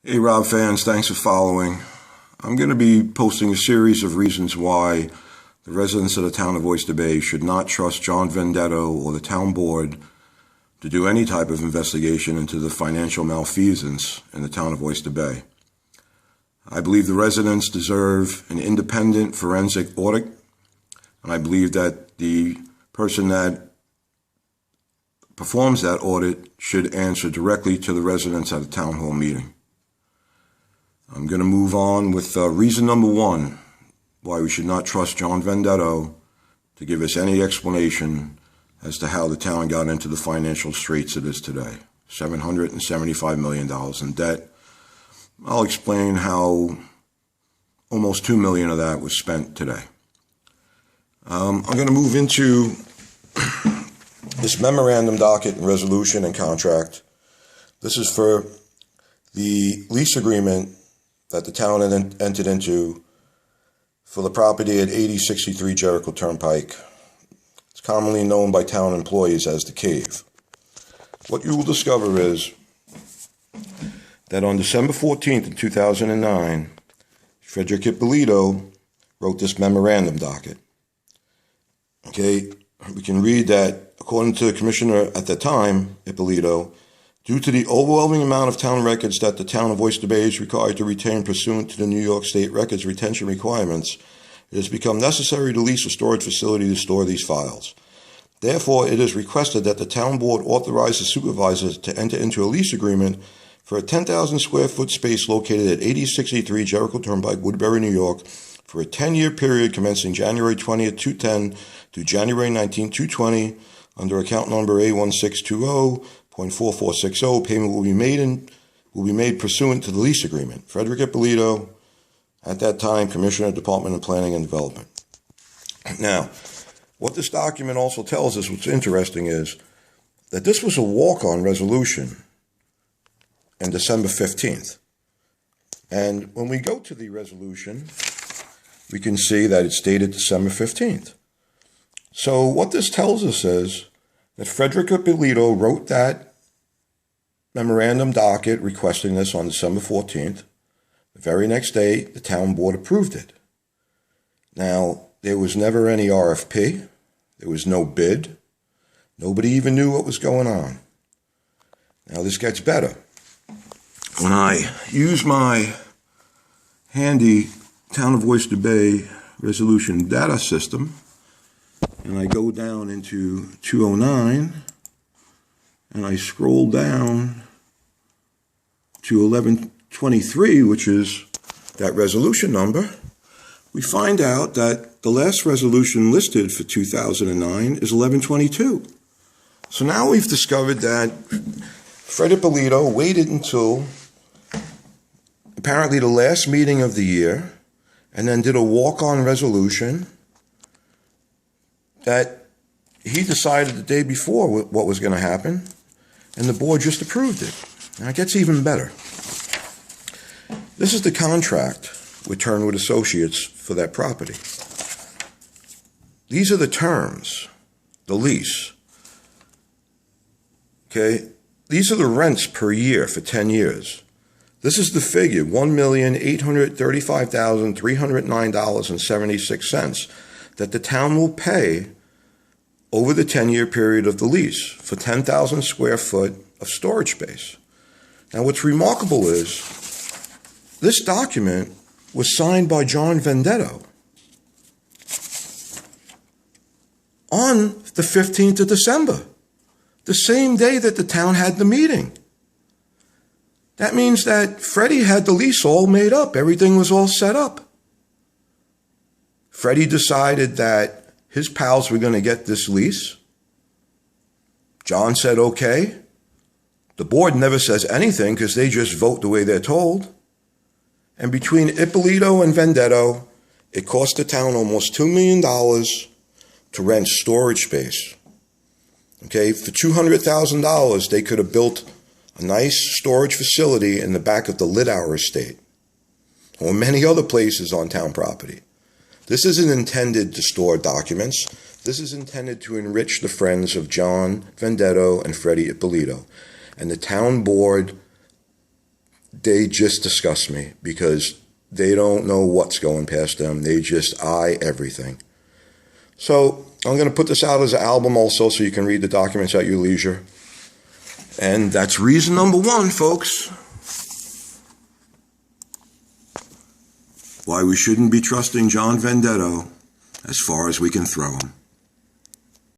Hey Rob fans, thanks for following. I'm going to be posting a series of reasons why the residents of the town of Oyster Bay should not trust John Venditto or the town board to do any type of investigation into the financial malfeasance in the town of Oyster Bay. I believe the residents deserve an independent forensic audit, and I believe that the person that performs that audit should answer directly to the residents at a town hall meeting. I'm going to move on with reason number one, why we should not trust John Venditto to give us any explanation as to how the town got into the financial straits it is today. $775 million in debt. I'll explain how almost $2 million of that was spent today. I'm going to move into this memorandum docket and resolution and contract. This is for the lease agreement that the town entered into for the property at 8063 Jericho Turnpike. It's commonly known by town employees as the Cave. What you will discover is that on December 14th of 2009, Frederick Ippolito wrote this memorandum docket. Okay, we can read that according to the commissioner at the time, Ippolito, due to the overwhelming amount of town records that the town of Oyster Bay is required to retain pursuant to the New York State Records retention requirements, it has become necessary to lease a storage facility to store these files. Therefore, it is requested that the town board authorize the supervisors to enter into a lease agreement for a 10,000 square foot space located at 8063 Jericho Turnpike, Woodbury, New York, for a 10-year period commencing January 20th, 2010 to January 19th, 2020, under account number A1620.4460. Payment will be made pursuant to the lease agreement. Frederick Ippolito, at that time, Commissioner, Department of Planning and Development. Now, what this document also tells us, what's interesting, is that this was a walk-on resolution on December 15th. And when we go to the resolution, we can see that it's dated December 15th. So what this tells us is that Frederick Ippolito wrote that memorandum docket requesting this on December 14th. The very next day, the town board approved it. Now, there was never any RFP. There was no bid. Nobody even knew what was going on. Now, this gets better. When I use my handy Town of Oyster Bay resolution data system, and I go down into 209, and I scroll down to 1123, which is that resolution number, we find out that the last resolution listed for 2009 is 1122. So now we've discovered that Fred Ippolito waited until apparently the last meeting of the year and then did a walk-on resolution that he decided the day before what was going to happen, and the board just approved it. Now, it gets even better. This is the contract with Turnwood Associates for that property. These are the terms, the lease. Okay? These are the rents per year for 10 years. This is the figure, $1,835,309.76 that the town will pay over the 10-year period of the lease for 10,000 square foot of storage space. Now, what's remarkable is this document was signed by John Venditto on the 15th of December, the same day that the town had the meeting. That means that Freddie had the lease all made up. Everything was all set up. Freddie decided that his pals were going to get this lease. John said, okay. The board never says anything because they just vote the way they're told. And between Ippolito and Venditto, it cost the town almost $2 million to rent storage space. Okay, for $200,000, they could have built a nice storage facility in the back of the Lidauer estate or many other places on town property. This isn't intended to store documents. This is intended to enrich the friends of John Venditto and Freddie Ippolito. And the town board they just disgust me because they don't know what's going past them. They just eye everything. So I'm going to put this out as an album also so you can read the documents at your leisure. And that's reason number one, folks, why we shouldn't be trusting John Venditto as far as we can throw him.